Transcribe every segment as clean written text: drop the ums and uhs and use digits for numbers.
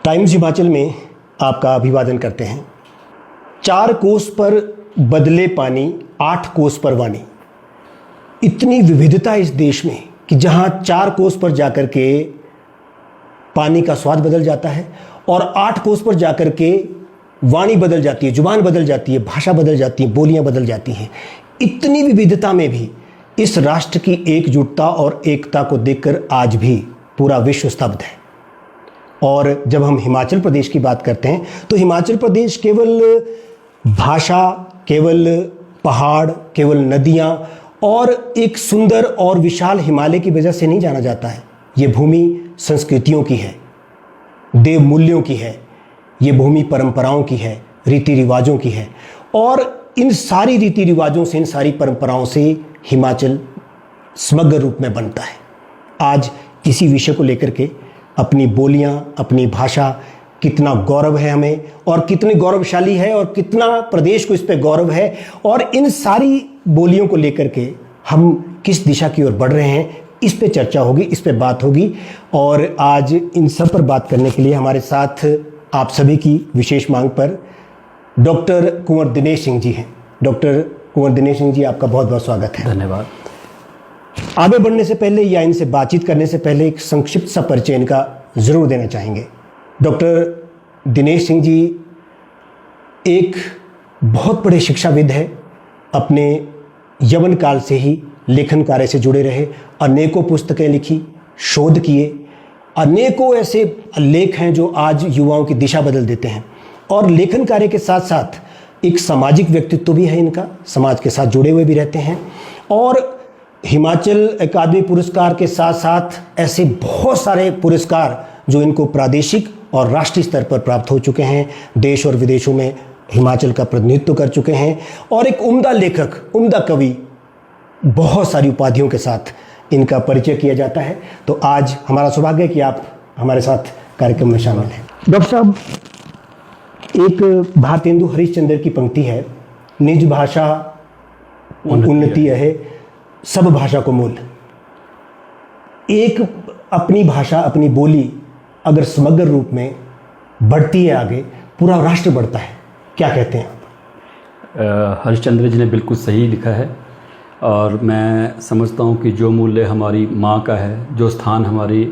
Times Himachal में आपका अभिवादन करते हैं। 4 कोस पर बदले पानी, 8 कोस पर वाणी। इतनी विविधता इस देश में कि जहां 4 कोस पर जाकर के पानी का स्वाद बदल जाता है और 8 कोस पर जाकर के वाणी बदल जाती है, जुबान बदल जाती है, भाषा बदल जाती है, बोलियां बदल जाती हैं। इतनी विविधता में भी इस राष्ट्र की एकजुटता और एकता को देखकर आज भी पूरा विश्व स्तब्ध है। और जब हम हिमाचल प्रदेश की बात करते हैं तो हिमाचल प्रदेश केवल भाषा, केवल पहाड़, केवल नदियां और एक सुंदर और विशाल हिमालय की वजह से नहीं जाना जाता है। ये भूमि संस्कृतियों की है, देव मूल्यों की है, ये भूमि परंपराओं की है, रीति रिवाजों की है। और इन सारी रीति रिवाजों से, इन सारी परंपराओं से हिमाचल समग्र रूप में बनता है। आज इसी विषय को लेकर के अपनी बोलियां, अपनी भाषा, कितना गौरव है हमें और कितनी गौरवशाली है और कितना प्रदेश को इस पे गौरव है, और इन सारी बोलियों को लेकर के हम किस दिशा की ओर बढ़ रहे हैं, इस पे चर्चा होगी, इस पे बात होगी। और आज इन सब पर बात करने के लिए हमारे साथ आप सभी की विशेष मांग पर डॉक्टर कुंवर दिनेश सिंह जी हैं। डॉक्टर कुंवर दिनेश सिंह जी, आपका बहुत बहुत स्वागत है। धन्यवाद। आगे बढ़ने से पहले या इनसे बातचीत करने से पहले एक संक्षिप्त सा परिचय इनका ज़रूर देना चाहेंगे। डॉक्टर दिनेश सिंह जी एक बहुत बड़े शिक्षाविद हैं। अपने यौवन काल से ही लेखन कार्य से जुड़े रहे, अनेकों पुस्तकें लिखी, शोध किए, अनेकों ऐसे लेख हैं जो आज युवाओं की दिशा बदल देते हैं। और लेखन कार्य के साथ साथ एक सामाजिक व्यक्तित्व भी है इनका, समाज के साथ जुड़े हुए भी रहते हैं। और हिमाचल अकादमी पुरस्कार के साथ साथ ऐसे बहुत सारे पुरस्कार जो इनको प्रादेशिक और राष्ट्रीय स्तर पर प्राप्त हो चुके हैं, देश और विदेशों में हिमाचल का प्रतिनिधित्व कर चुके हैं। और एक उम्दा लेखक, उम्दा कवि, बहुत सारी उपाधियों के साथ इनका परिचय किया जाता है। तो आज हमारा सौभाग्य है कि आप हमारे साथ कार्यक्रम में शामिल हैं। डॉक्टर साहब, एक भारतेंदु हरिश्चंद्र की पंक्ति है, निज भाषा उन्नति है, सब भाषा को मूल। एक अपनी भाषा, अपनी बोली अगर समग्र रूप में बढ़ती है आगे, पूरा राष्ट्र बढ़ता है। क्या कहते हैं आप? हरिश्चंद्र जी ने बिल्कुल सही लिखा है। और मैं समझता हूँ कि जो मूल्य हमारी माँ का है, जो स्थान हमारी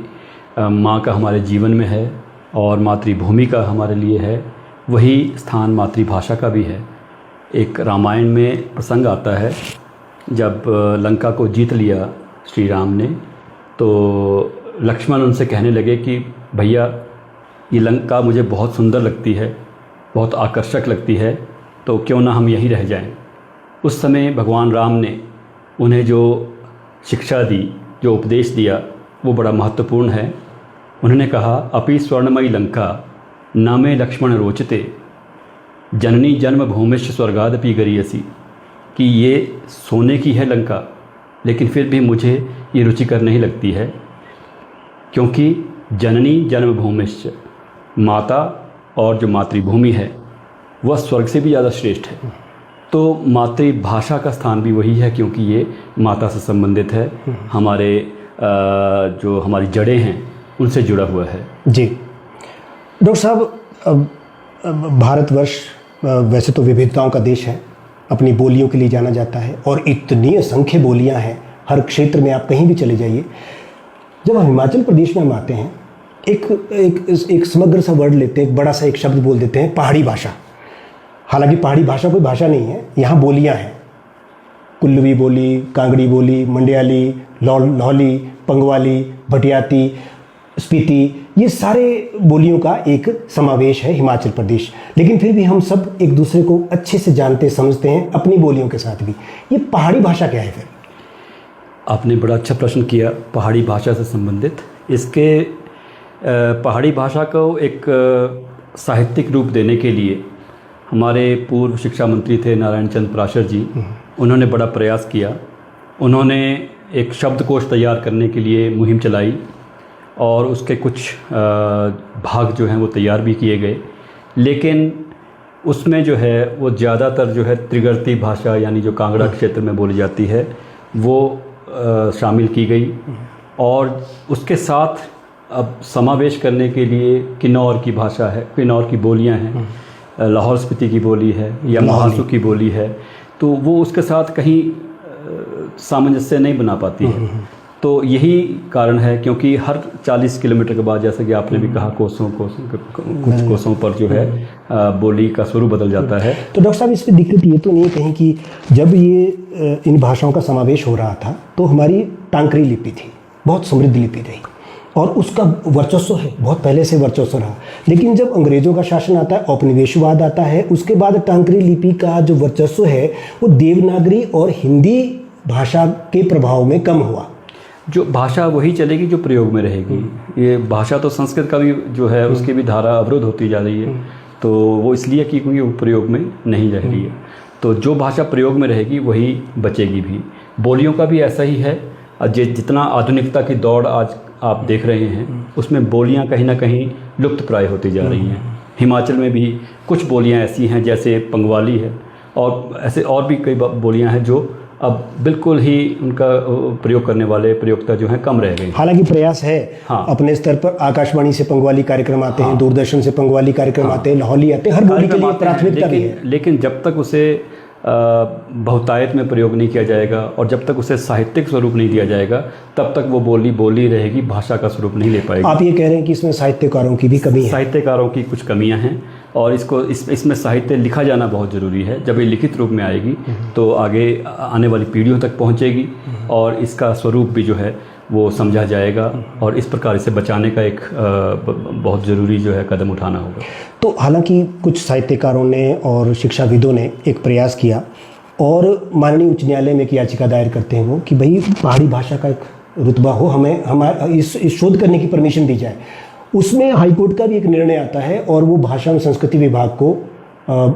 माँ का हमारे जीवन में है और मातृभूमि का हमारे लिए है, वही स्थान मातृभाषा का भी है। एक रामायण में प्रसंग आता है, जब लंका को जीत लिया श्री राम ने, तो लक्ष्मण उनसे कहने लगे कि भैया, ये लंका मुझे बहुत सुंदर लगती है, बहुत आकर्षक लगती है, तो क्यों ना हम यहीं रह जाएं। उस समय भगवान राम ने उन्हें जो शिक्षा दी, जो उपदेश दिया, वो बड़ा महत्वपूर्ण है। उन्होंने कहा, अपि स्वर्णमयी लंका नामे लक्ष्मण रोचते, जननी जन्मभूमिश्च स्वर्गादपि गरीयसी, कि ये सोने की है लंका, लेकिन फिर भी मुझे ये रुचिकर नहीं लगती है, क्योंकि जननी जन्मभूमिश्च, माता और जो मातृभूमि है वह स्वर्ग से भी ज़्यादा श्रेष्ठ है। तो मातृभाषा का स्थान भी वही है, क्योंकि ये माता से संबंधित है, हमारे जो हमारी जड़ें हैं उनसे जुड़ा हुआ है। जी डॉक्टर साहब, भारतवर्ष वैसे तो विविधताओं का देश है, अपनी बोलियों के लिए जाना जाता है और इतनी असंख्य बोलियां हैं हर क्षेत्र में, आप कहीं भी चले जाइए। जब हम हिमाचल प्रदेश में हम आते हैं, एक समग्र सा वर्ड लेते हैं, एक बड़ा सा एक शब्द बोल देते हैं, पहाड़ी भाषा। हालांकि पहाड़ी भाषा कोई भाषा नहीं है, यहाँ बोलियाँ हैं। कुल्लवी बोली, कांगड़ी बोली, मंडियाली, लाहौली, पंगवाली, भटियाती, स्पीति, ये सारे बोलियों का एक समावेश है हिमाचल प्रदेश। लेकिन फिर भी हम सब एक दूसरे को अच्छे से जानते समझते हैं, अपनी बोलियों के साथ भी। ये पहाड़ी भाषा क्या है फिर? आपने बड़ा अच्छा प्रश्न किया पहाड़ी भाषा से संबंधित। इसके पहाड़ी भाषा को एक साहित्यिक रूप देने के लिए हमारे पूर्व शिक्षा मंत्री थे नारायण चंद पराशर जी, उन्होंने बड़ा प्रयास किया। उन्होंने एक शब्दकोश तैयार करने के लिए मुहिम चलाई और उसके कुछ भाग जो हैं वो तैयार भी किए गए, लेकिन उसमें जो है वो ज़्यादातर जो है त्रिगर्ती भाषा, यानी जो कांगड़ा क्षेत्र में बोली जाती है, वो शामिल की गई। और उसके साथ अब समावेश करने के लिए किन्नौर की भाषा है, किन्नौर की बोलियां हैं, लाहौल स्पीति की बोली है या महासू की बोली है, तो वो उसके साथ कहीं सामंजस्य नहीं बना पाती है। तो यही कारण है, क्योंकि हर 40 किलोमीटर के बाद, जैसा कि आपने भी कहा, कुछ कोसों पर जो है बोली का स्वरूप बदल जाता है। तो डॉक्टर साहब, इसमें दिक्कत ये तो नहीं कहीं कि जब ये इन भाषाओं का समावेश हो रहा था तो हमारी टांकरी लिपि थी, बहुत समृद्ध लिपि रही और उसका वर्चस्व है, बहुत पहले से वर्चस्व रहा। लेकिन जब अंग्रेज़ों का शासन आता है, औपनिवेशवाद आता है, उसके बाद टांकरी लिपि का जो वर्चस्व है वो देवनागरी और हिंदी भाषा के प्रभाव में कम हुआ। जो भाषा वही चलेगी जो प्रयोग में रहेगी। ये भाषा तो संस्कृत का भी जो है उसकी भी धारा अवरुद्ध होती जा रही है, तो वो इसलिए कि क्योंकि वो प्रयोग में नहीं रह रही है। तो जो भाषा प्रयोग में रहेगी वही बचेगी भी। बोलियों का भी ऐसा ही है। जितना आधुनिकता की दौड़ आज आप देख रहे हैं, उसमें बोलियां कहीं ना कहीं लुप्त प्राय होती जा रही हैं। हिमाचल में भी कुछ बोलियां ऐसी हैं, जैसे पंगवाली है, और ऐसे और भी कई बोलियां हैं जो अब बिल्कुल ही उनका प्रयोग करने वाले प्रयोक्ता जो हैं कम रह गए। हालांकि प्रयास है। हाँ। अपने स्तर पर आकाशवाणी से पंगवाली कार्यक्रम आते हैं, दूरदर्शन से पंगवाली कार्यक्रम आते हैं, लाहौली आते हैं, हर बोली के लिए प्राथमिकता भी है। लेकिन जब तक उसे बहुतायत में प्रयोग नहीं किया जाएगा और जब तक उसे साहित्यिक स्वरूप नहीं दिया जाएगा, तब तक वो बोली रहेगी, भाषा का स्वरूप नहीं ले पाएगी। आप ये कह रहे हैं कि इसमें साहित्यकारों की भी कमी है? साहित्यकारों की कुछ कमियां हैं और इसमें साहित्य लिखा जाना बहुत ज़रूरी है। जब ये लिखित रूप में आएगी तो आगे आने वाली पीढ़ियों तक पहुंचेगी और इसका स्वरूप भी जो है वो समझा जाएगा और इस प्रकार इसे बचाने का एक बहुत ज़रूरी जो है कदम उठाना होगा। तो हालांकि कुछ साहित्यकारों ने और शिक्षाविदों ने एक प्रयास किया और माननीय उच्च न्यायालय में एक याचिका दायर करते हैं वो कि भाई पहाड़ी भाषा का एक रुतबा हो, हमें इस शोध करने की परमिशन दी जाए। उसमें हाईकोर्ट का भी एक निर्णय आता है और वो भाषा एवं संस्कृति विभाग को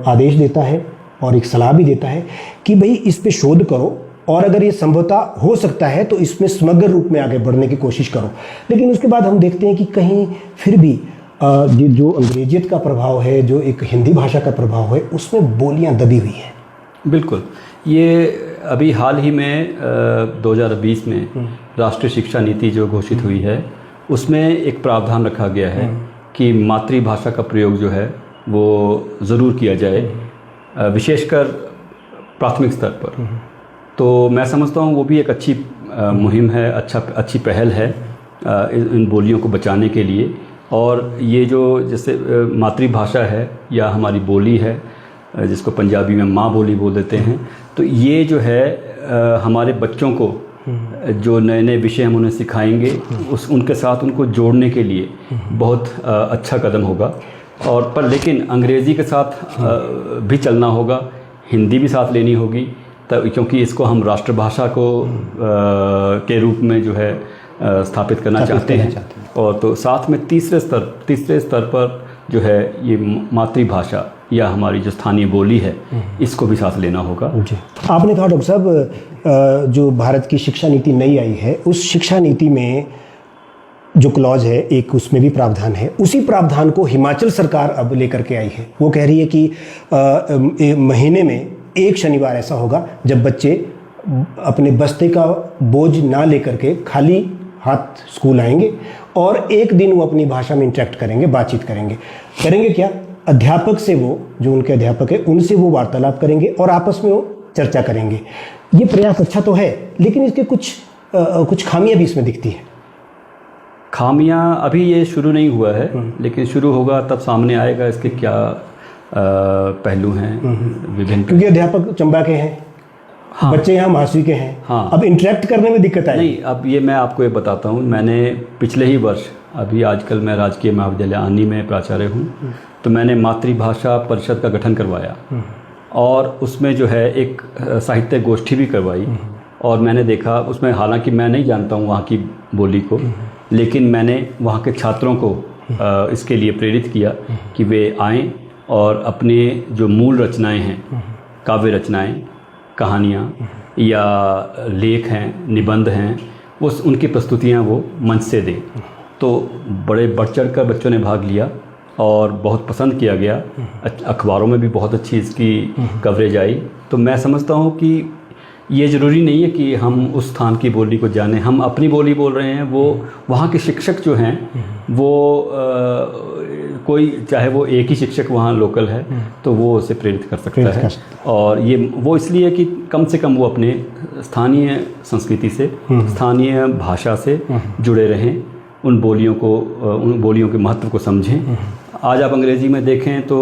आदेश देता है और एक सलाह भी देता है कि भाई इस पे शोध करो और अगर ये संभवतः हो सकता है तो इसमें समग्र रूप में आगे बढ़ने की कोशिश करो। लेकिन उसके बाद हम देखते हैं कि कहीं फिर भी जो अंग्रेजियत का प्रभाव है, जो एक हिंदी भाषा का प्रभाव है, उसमें बोलियां दबी हुई हैं। बिल्कुल। ये अभी हाल ही में 2020 में राष्ट्रीय शिक्षा नीति जो घोषित हुई है, उसमें एक प्रावधान रखा गया है कि मातृभाषा का प्रयोग जो है वो ज़रूर किया जाए, विशेषकर प्राथमिक स्तर पर। तो मैं समझता हूँ वो भी एक अच्छी मुहिम है, अच्छी पहल है इन बोलियों को बचाने के लिए। और ये जो जैसे मातृभाषा है या हमारी बोली है, जिसको पंजाबी में माँ बोली बोल देते हैं, तो ये जो है हमारे बच्चों को जो नए नए विषय हम उन्हें सिखाएंगे, उनके साथ उनको जोड़ने के लिए बहुत अच्छा कदम होगा। और पर लेकिन अंग्रेज़ी के साथ भी चलना होगा, हिंदी भी साथ लेनी होगी, तब क्योंकि इसको हम राष्ट्रभाषा को के रूप में जो है स्थापित करना चाहते हैं। और तो साथ में तीसरे स्तर पर जो है ये मातृभाषा या हमारी जो स्थानीय बोली है, इसको भी साथ लेना होगा। आपने कहा डॉक्टर साहब, जो भारत की शिक्षा नीति नई आई है, उस शिक्षा नीति में जो क्लॉज है एक, उसमें भी प्रावधान है। उसी प्रावधान को हिमाचल सरकार अब लेकर के आई है। वो कह रही है कि महीने में एक शनिवार ऐसा होगा जब बच्चे अपने बस्ते का बोझ ना लेकर के खाली हाथ स्कूल आएंगे और एक दिन वो अपनी भाषा में इंटरेक्ट करेंगे, बातचीत करेंगे क्या? अध्यापक से, वो जो उनके अध्यापक है उनसे वो वार्तालाप करेंगे और आपस में वो चर्चा करेंगे। ये प्रयास अच्छा तो है, लेकिन इसके कुछ खामियां भी इसमें दिखती हैं। खामियां अभी ये शुरू नहीं हुआ है, लेकिन शुरू होगा तब सामने आएगा इसके क्या पहलू हैं विभिन्न। क्योंकि अध्यापक चंबा के हैं, हाँ, बच्चे यहाँ महासू के हैं, हाँ, अब इंटरेक्ट करने में दिक्कत आई नहीं। अब ये मैं आपको ये बताता हूँ, मैंने पिछले ही वर्ष, अभी आजकल मैं राजकीय महाविद्यालय आनी में प्राचार्य हूँ, तो मैंने मातृभाषा परिषद का गठन करवाया और उसमें जो है एक साहित्य गोष्ठी भी करवाई। और मैंने देखा उसमें, हालांकि मैं नहीं जानता हूँ वहाँ की बोली को, लेकिन मैंने वहाँ के छात्रों को इसके लिए प्रेरित किया कि वे आएँ और अपने जो मूल रचनाएं हैं, काव्य रचनाएं, कहानियाँ या लेख हैं, निबंध हैं, वो उनकी प्रस्तुतियाँ वो मंच से दें। तो बड़े बढ़ चढ़ कर बच्चों ने भाग लिया और बहुत पसंद किया गया। अखबारों में भी बहुत अच्छी इसकी कवरेज आई। तो मैं समझता हूँ कि ये ज़रूरी नहीं है कि हम उस स्थान की बोली को जानें, हम अपनी बोली बोल रहे हैं। वो वहाँ के शिक्षक जो हैं वो कोई चाहे वो एक ही शिक्षक वहाँ लोकल है तो वो उसे प्रेरित कर सकता है। और ये वो इसलिए कि कम से कम वो अपने स्थानीय संस्कृति से, स्थानीय भाषा से जुड़े रहें, उन बोलियों के महत्व को समझें। आज आप अंग्रेज़ी में देखें तो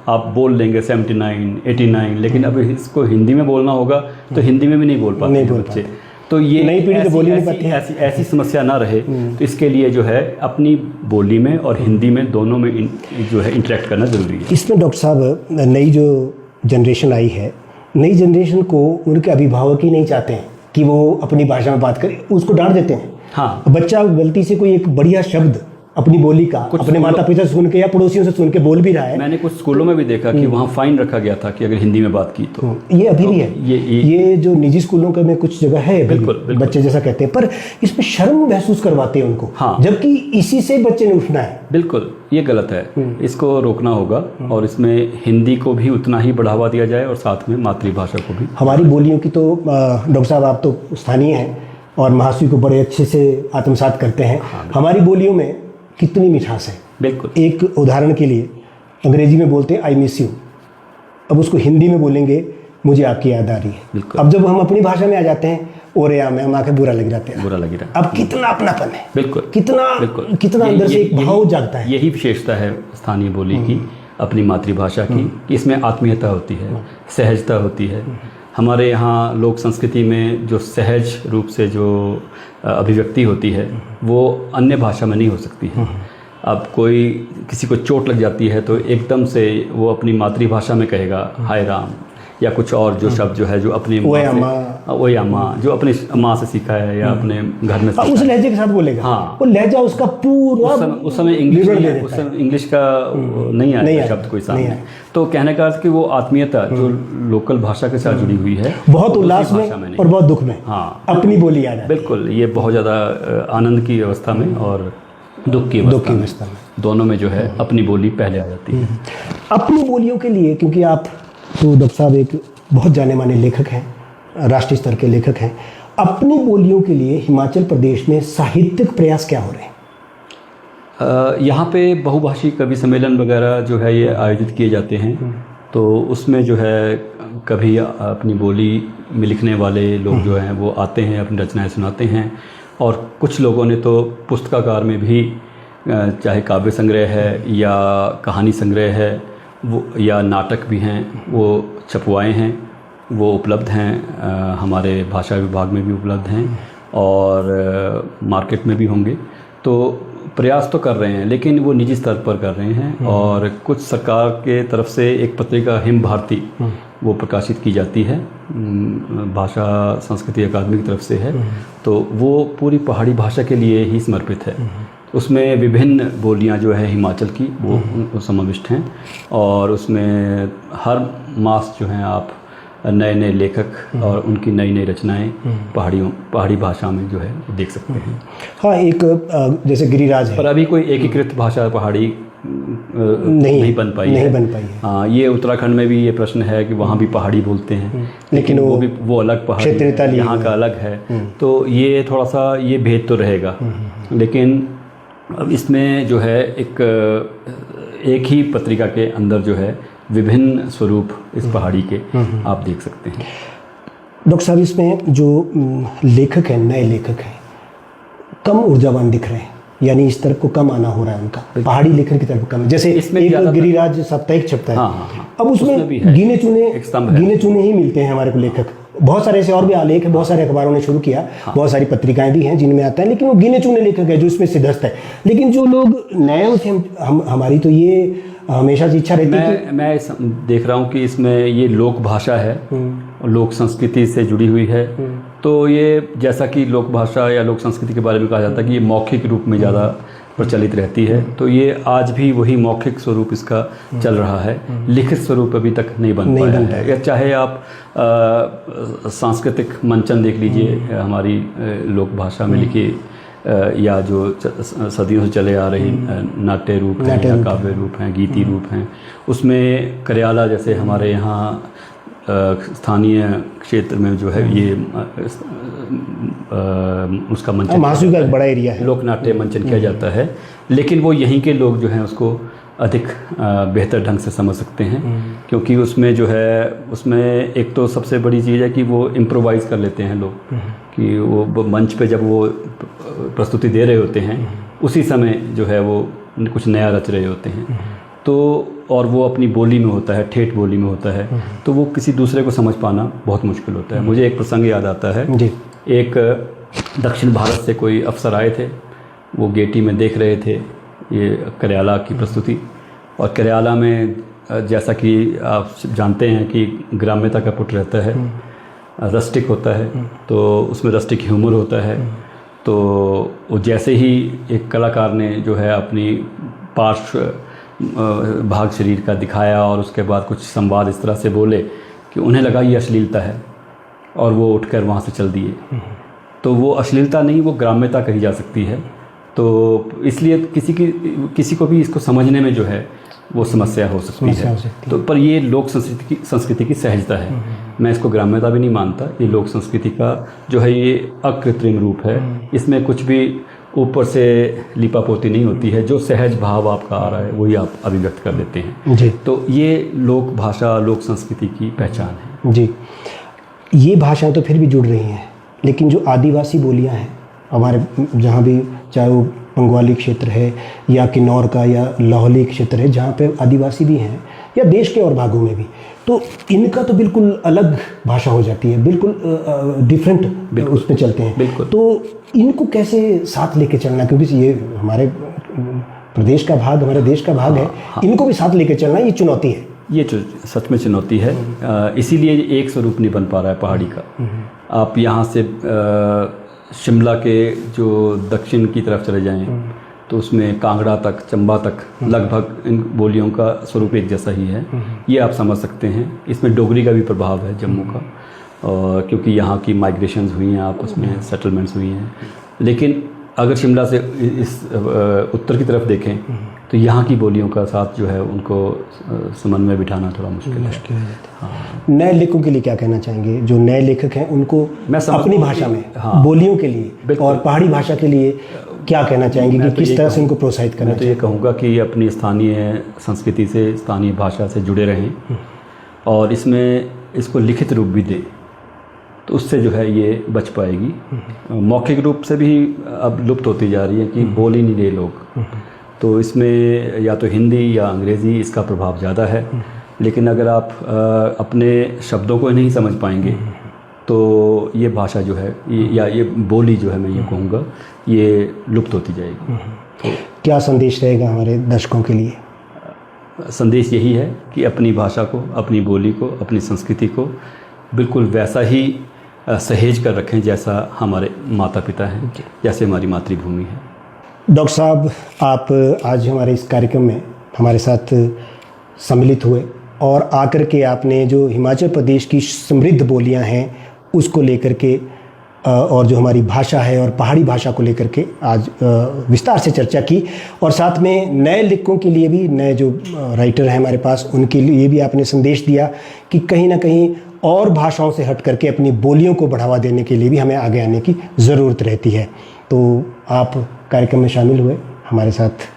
आप बोल लेंगे 79, 89, लेकिन अब इसको हिंदी में बोलना होगा तो हिंदी में भी नहीं बोल पाते बच्चे। तो ये नई पीढ़ी तो बोल ही नहीं पाती। ऐसी समस्या ना रहे तो इसके लिए जो है अपनी बोली में और हिंदी में दोनों में जो है इंटरेक्ट करना ज़रूरी है। इसमें डॉक्टर साहब नई जो जनरेशन आई है, नई जनरेशन को उनके अभिभावक ही नहीं चाहते हैं कि वो अपनी भाषा में बात करे, उसको डांट देते हैं। हाँ, बच्चा गलती से कोई एक बढ़िया शब्द अपनी बोली का अपने माता पिता से सुन के या पड़ोसियों से सुन के बोल भी रहा है। मैंने कुछ स्कूलों में भी देखा कि वहाँ फाइन रखा गया था कि अगर हिंदी में बात की तो। ये अभी भी है, ये जो निजी स्कूलों का में कुछ जगह है, बिल्कुल बच्चे जैसा कहते हैं, पर इसमें शर्म महसूस करवाते हैं उनको। हाँ, जबकि इसी से बच्चे ने उठना है। बिल्कुल, ये गलत है, इसको रोकना होगा और इसमें हिंदी को भी उतना ही बढ़ावा दिया जाए और साथ में मातृभाषा को भी। हमारी बोलियों की तो डॉक्टर साहब आप तो स्थानीय हैं और महाशय को बड़े अच्छे से आत्मसात करते हैं। हमारी बोलियों में कितनी मिठास है। बिल्कुल, एक उदाहरण के लिए अंग्रेजी में बोलते हैं आई मिस यू, अब उसको हिंदी में बोलेंगे मुझे आपकी याद आ रही है। अब जब हम अपनी भाषा में आ जाते हैं ओरे में हम आके बुरा लग जाते हैं, बुरा लग रहा है। अब कितना अपनापन है, बिल्कुल कितना अंदर से एक भाव जागता है। यही विशेषता है स्थानीय बोली की, अपनी मातृभाषा की, कि इसमें आत्मीयता होती है, सहजता होती है। हमारे यहाँ लोक संस्कृति में जो सहज रूप से जो अभिव्यक्ति होती है वो अन्य भाषा में नहीं हो सकती है। अब कोई किसी को चोट लग जाती है तो एकदम से वो अपनी मातृभाषा में कहेगा हाय राम, या कुछ और जो शब्द जो है जो अपनी ओए अम्मा जो अपनी माँ से सीखा है या अपने घर में उस लहजे के साथ बोलेगा। हाँ, वो लहजा उसका पूरा उस समय इंग्लिश का नहीं आया शब्द कोई सामने। तो कहने का अर्थ कि वो आत्मीयता जो लोकल भाषा के साथ जुड़ी हुई है, बहुत उल्लास में और बहुत दुख में, हाँ, अपनी बोली आ जाए। बिल्कुल, ये बहुत ज़्यादा आनंद की अवस्था में और दुख की अवस्था में दोनों में जो है अपनी बोली पहले आ जाती है। अपनी बोलियों के लिए, क्योंकि आप तो डॉक्टर साहब एक बहुत जाने माने लेखक हैं, राष्ट्रीय स्तर के लेखक हैं, अपनी बोलियों के लिए हिमाचल प्रदेश में साहित्यिक प्रयास क्या हो रहे हैं? यहाँ पे बहुभाषी कवि सम्मेलन वगैरह जो है ये आयोजित किए जाते हैं। तो उसमें जो है कभी अपनी बोली में लिखने वाले लोग जो हैं वो आते हैं, अपनी रचनाएं सुनाते हैं। और कुछ लोगों ने तो पुस्तकाकार में भी, चाहे काव्य संग्रह है या कहानी संग्रह है वो या नाटक भी हैं, वो छपवाए हैं, वो उपलब्ध हैं, हमारे भाषा विभाग में भी उपलब्ध हैं और मार्केट में भी होंगे। तो प्रयास तो कर रहे हैं लेकिन वो निजी स्तर पर कर रहे हैं। और कुछ सरकार के तरफ से एक पत्रिका हिम भारती वो प्रकाशित की जाती है, भाषा संस्कृति अकादमी की तरफ से है। तो वो पूरी पहाड़ी भाषा के लिए ही समर्पित है। उसमें विभिन्न बोलियां जो है हिमाचल की वो समाविष्ट हैं और उसमें हर मास जो हैं आप नए नए लेखक और उनकी नई नई रचनाएं पहाड़ी भाषा में जो है देख सकते हैं। हाँ, एक जैसे गिरिराज है, पर अभी कोई एकीकृत भाषा पहाड़ी नहीं बन पाई है। हाँ, ये उत्तराखंड में भी ये प्रश्न है कि वहाँ भी पहाड़ी बोलते हैं, लेकिन वो अलग पहाड़ी, यहाँ का अलग है। तो ये थोड़ा सा ये भेद तो रहेगा। लेकिन अब इसमें जो है एक ही पत्रिका के अंदर जो है विभिन्न स्वरूप इस पहाड़ी के आप देख सकते हैं। डॉक्टर साहब, इसमें जो लेखक हैं, नए लेखक हैं, कम ऊर्जावान दिख रहे हैं, यानी इस तरफ को कम आना हो रहा है उनका, पहाड़ी लेखन की तरफ कम। जैसे इसमें एक गिरिराज साप्ताहिक छपता है। हाँ। अब उसमें गिने चुने ही मिलते हैं हमारे को लेखक। बहुत सारे ऐसे और भी आलेख है, बहुत सारे अखबारों ने शुरू किया, बहुत सारी पत्रिकाएं भी हैं जिनमें आता है, लेकिन वो गिने चुने लेखक है जो इसमें सिद्धस्त है। लेकिन जो लोग नए होते हैं, हमारी तो ये हमेशा से इच्छा रहती है। मैं देख रहा हूँ कि इसमें ये लोक भाषा है, लोक संस्कृति से जुड़ी हुई है। तो ये जैसा कि लोक भाषा या लोक संस्कृति के बारे में कहा जाता है कि ये मौखिक रूप में ज़्यादा प्रचलित रहती है। तो ये आज भी वही मौखिक स्वरूप इसका चल रहा है, लिखित स्वरूप अभी तक नहीं बन पाया है। या चाहे आप सांस्कृतिक मंचन देख लीजिए, हमारी लोक भाषा में लिखी या जो सदियों से चले आ रही नाट्य रूप हैं या काव्य रूप हैं, गीति रूप हैं, उसमें करियाला जैसे हमारे यहाँ स्थानीय क्षेत्र में जो है ये उसका मंचन महासू का एक बड़ा एरिया है, लोक नाट्य मंचन किया जाता है, लेकिन वो यहीं के लोग जो हैं उसको अधिक बेहतर ढंग से समझ सकते हैं, क्योंकि उसमें जो है उसमें एक तो सबसे बड़ी चीज़ है कि वो इम्प्रोवाइज़ कर लेते हैं लोग, कि वो मंच पे जब वो प्रस्तुति दे रहे होते हैं उसी समय जो है वो कुछ नया रच रहे होते हैं, तो और वो अपनी बोली में होता है, ठेठ बोली में होता है, तो वो किसी दूसरे को समझ पाना बहुत मुश्किल होता है। मुझे एक प्रसंग याद आता है जी। एक दक्षिण भारत से कोई अफसर आए थे, वो गेटी में देख रहे थे ये करियाला की प्रस्तुति, और करियाला में जैसा कि आप जानते हैं कि ग्राम्यता का पुट रहता है, रस्टिक होता है, तो उसमें रस्टिक ह्यूमर होता है। तो वो जैसे ही एक कलाकार ने जो है अपनी पार्श्व भाग शरीर का दिखाया और उसके बाद कुछ संवाद इस तरह से बोले कि उन्हें लगा ये अश्लीलता है, और वो उठकर वहाँ से चल दिए। तो वो अश्लीलता नहीं, वो ग्राम्यता कही जा सकती है। तो इसलिए किसी को भी इसको समझने में जो है वो समस्या हो सकती है। तो पर ये लोक संस्कृति की सहजता है, मैं इसको ग्राम्यता भी नहीं मानता। ये लोक संस्कृति का जो है ये अकृत्रिम रूप है, इसमें कुछ भी ऊपर से लिपापोती नहीं होती है, जो सहज भाव आपका आ रहा है वही आप अभिव्यक्त कर देते हैं जी। तो ये लोक भाषा, लोक संस्कृति की पहचान है जी। ये भाषाएं तो फिर भी जुड़ रही हैं, लेकिन जो आदिवासी बोलियां हैं हमारे, जहाँ भी, चाहे वो पंगवाली क्षेत्र है या किन्नौर का या लाहौली क्षेत्र है, जहाँ पे आदिवासी भी हैं, या देश के और भागों में भी, तो इनका तो बिल्कुल अलग भाषा हो जाती है, बिल्कुल डिफरेंट उसमें चलते हैं। बिल्कुल। तो इनको कैसे साथ लेके चलना, क्योंकि ये हमारे प्रदेश का भाग, हमारे देश का भाग है, इनको भी साथ लेके चलना ये चुनौती है। ये सच में चुनौती है, इसीलिए एक स्वरूप नहीं बन पा रहा है पहाड़ी का। आप यहाँ से शिमला के जो दक्षिण की तरफ चले जाएं तो उसमें कांगड़ा तक, चंबा तक लगभग इन बोलियों का स्वरूप एक जैसा ही है, ये आप समझ सकते हैं। इसमें डोगरी का भी प्रभाव है जम्मू का, और क्योंकि यहाँ की माइग्रेशंस हुई हैं, आपस में सेटलमेंट्स हुई हैं। लेकिन अगर शिमला से इस उत्तर की तरफ देखें तो यहाँ की बोलियों का साथ जो है उनको समन्वय बिठाना थोड़ा मुश्किल है। हाँ। नए लेखकों के लिए क्या कहना चाहेंगे, जो नए लेखक हैं उनको अपनी भाषा में, हाँ, बोलियों के लिए और पहाड़ी भाषा के लिए क्या कहना चाहेंगे कि किस तरह से इनको प्रोत्साहित करना? मैं तो ये कहूँगा कि अपनी स्थानीय संस्कृति से, स्थानीय भाषा से जुड़े रहें, और इसमें इसको लिखित रूप भी दें, तो उससे जो है ये बच पाएगी। मौखिक रूप से भी अब लुप्त होती जा रही है कि बोल ही नहीं रहे लोग, तो इसमें या तो हिंदी या अंग्रेज़ी इसका प्रभाव ज़्यादा है। लेकिन अगर आप अपने शब्दों को नहीं समझ पाएंगे तो ये भाषा जो है या ये बोली जो है, मैं ये कहूँगा, ये लुप्त होती जाएगी। तो क्या संदेश रहेगा हमारे दर्शकों के लिए? संदेश यही है कि अपनी भाषा को, अपनी बोली को, अपनी संस्कृति को बिल्कुल वैसा ही सहेज कर रखें जैसा हमारे माता पिता हैं, जैसे हमारी मातृभूमि है। डॉक्टर साहब, आप आज हमारे इस कार्यक्रम में हमारे साथ सम्मिलित हुए और आकर के आपने जो हिमाचल प्रदेश की समृद्ध बोलियां हैं उसको लेकर के और जो हमारी भाषा है और पहाड़ी भाषा को लेकर के आज विस्तार से चर्चा की, और साथ में नए लेखकों के लिए भी, नए जो राइटर हैं हमारे पास, उनके लिए भी आपने संदेश दिया कि कहीं ना कहीं और भाषाओं से हट करके अपनी बोलियों को बढ़ावा देने के लिए भी हमें आगे आने की ज़रूरत रहती है। तो आप कार्यक्रम में शामिल हुए, हमारे साथ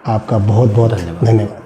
आपका बहुत बहुत धन्यवाद।